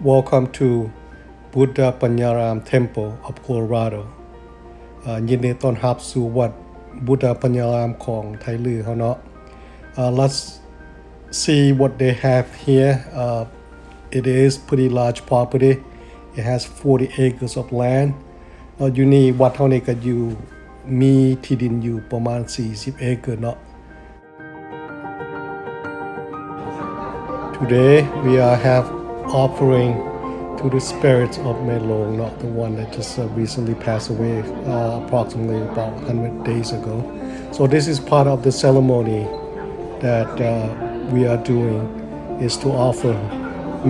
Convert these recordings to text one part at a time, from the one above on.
Welcome to Buddha Panyaram Temple of Colorado ยินดีต้อนรับสู่วัดบุดาปัญญารามของไทยลือเขาเนาะ Let's see what they have here. It is pretty large property. It has 40 acres of land. อยู่นี่วัดเท่านี้ก็อยู่มีที่ดินอยู่ประมาณ40 acres เนาะ Today we are have offering to the spirits of Melong, not the one that just recently passed away approximately about 100 days ago. So this is part of the ceremony that we are doing, is to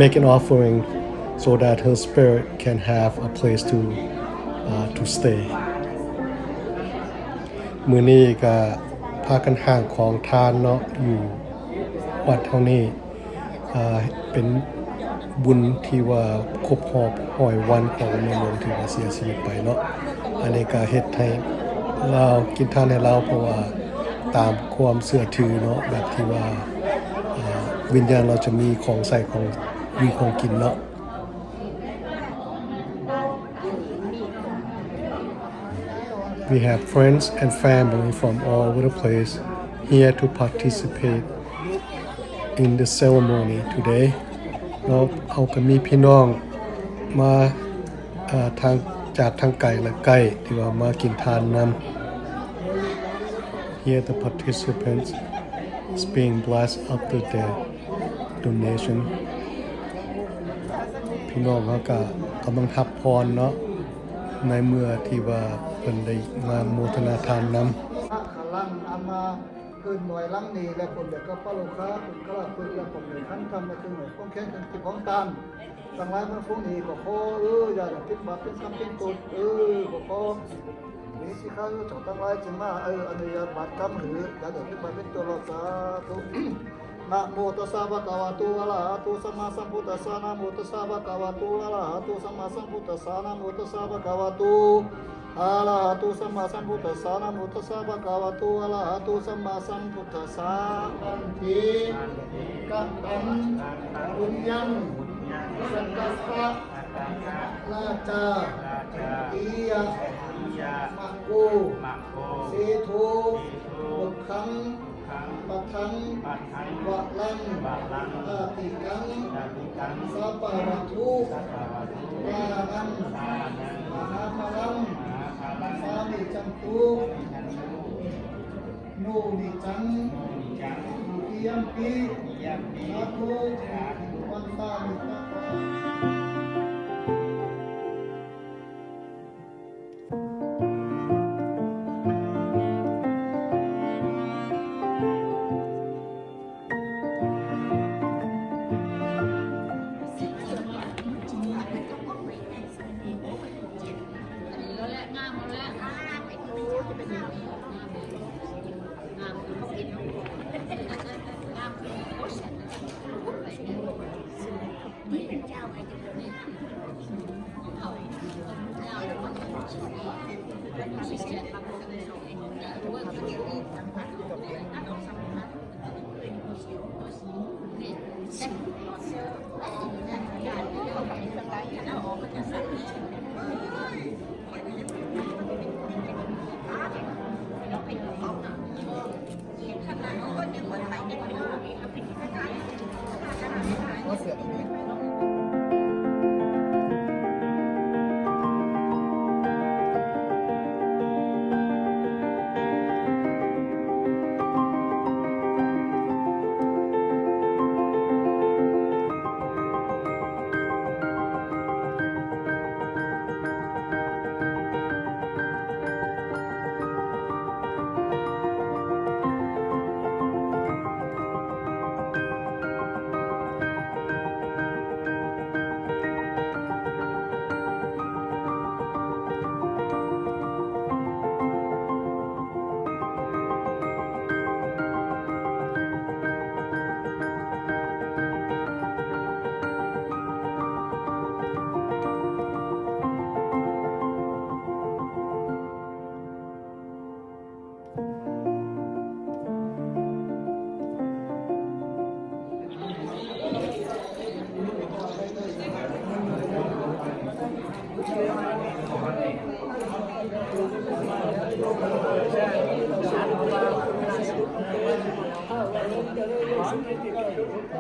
make an offering so that her spirit can have a place to stay. มื้อนี้ก็พากันห่างของทานเนาะอยู่วัดเท่านี้เป็นบุญที่ว่าครบรอบ100 วันของในหลวงที่ว่าเสียชีวิตไปเนาะอันนี้ก็เฮ็ดให้เรากินทานให้เราเพราะว่าตามความเชื่อถือเนาะแบบที่ว่าวิญญาณเราจะมีของใส่ของมีของกินเนาะ We have friends and family from all over the place here to participate in the ceremony today. เราเอาก็มีพี่น้องมาทางจากทางไกลและใกล้ที่ว่ามากินทานนำ Here the participants is being blessed after their donation พี่น้องเขาก็กำลังทับพรเนาะในเมื่อที่ว่าเพิ่นได้มาโมทนาทานนำคืนหน่วยลังนีและคนเด็กก็ป้าลูกค้าคุณก็รับคุณและผมเลยขั้นทำในคือหน่วยป้องแค่คือของการต่างหลายมันฟุ้งหนีก็ขออย่าติดบัตรเป็นคำเป็นตุดก็ขอมีสิข้าจงต่างหลายจึงมาอนุญาตบัตรคำหรืออย่าติดบัตรเป็นตัวเราสาธุนะโมตัสสะภะคะวะโตอะระหะโตสัมมาสัมพุทธัสสะนะโมตัสสะภะคะวะโตอะระหะโตสัมมาสัมพุทธัสสะนะโมตัสสะภะคะวะโตอะระหะโตสัมมาสัมพุทธัสสะนะโมตัสสะภะคะวะโตอะระหะโตสัมมาสัมพุทธัสสะอันติกัตตังบุญยังสังกัสสะราชาอิยะมักโกเสโทบุคคังปัทธังวะลังอาติกังสัพพะวัตถุวานังมหาพลังสามิจันตุโนนิจังดุติยัมปิสาธุวันตามิตา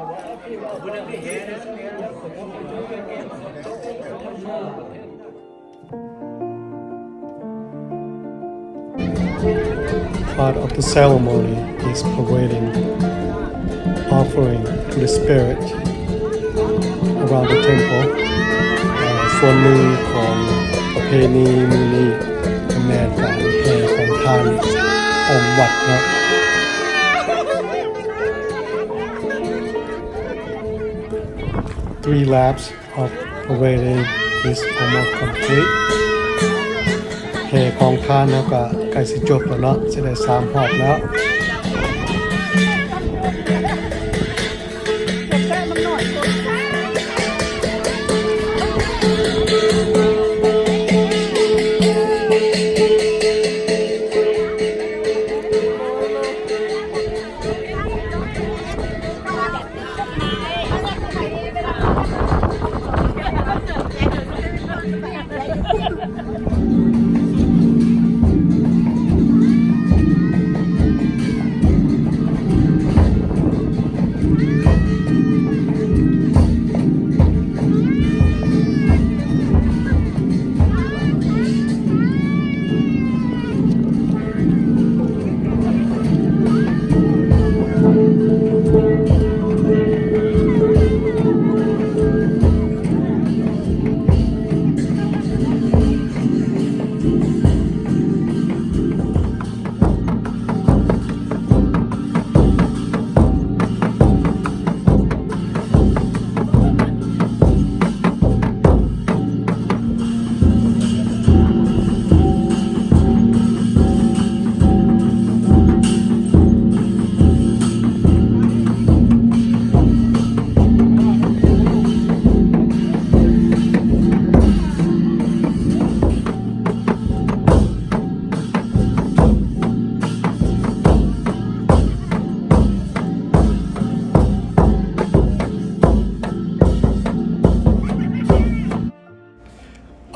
Part of the ceremony is parading offering to the spirit around the temple. ส่วนหนึ่งของประเพณีมือนี้ก็แม่นการแห่ของทานอมวัดเนาะ 3 laps of parading is almost complete แห่ของทานแล้วก็ใกล้สิจบแล้วเนาะจะได้3 รอบแล้ว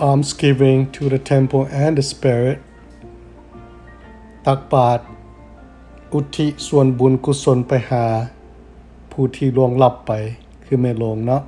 Almsgiving to the temple and the spirit ตักบาตรอุทิศส่วนบุญกุศลไปหาผู้ที่ล่วงลับไปคือแม่โลงเนาะ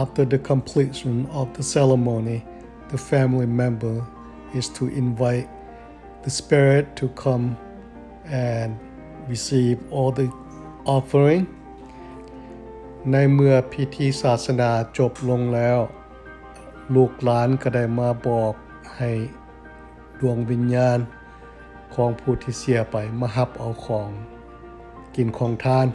After the completion of the ceremony, the family member is to invite the spirit to come and receive all the offering. ในเมื่อพิธีศาสนาจบลงแล้ว ลูกหลานก็ได้มาบอกให้ดวงวิญญาณของผู้ที่เสียไปมารับเอาของกินของทาน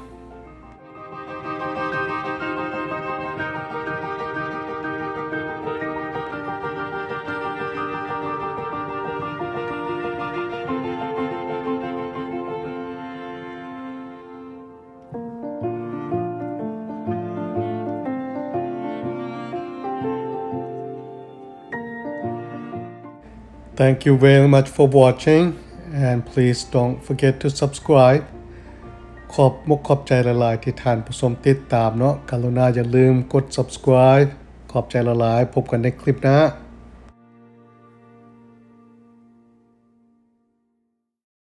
Thank you very much for watching and please don't forget to subscribe ขอบใจหลายๆที่ท่านผู้ชมติดตามเนาะกรุณาอย่าลืมกด subscribe ขอบใจหลายๆพบกันในคลิปหน้า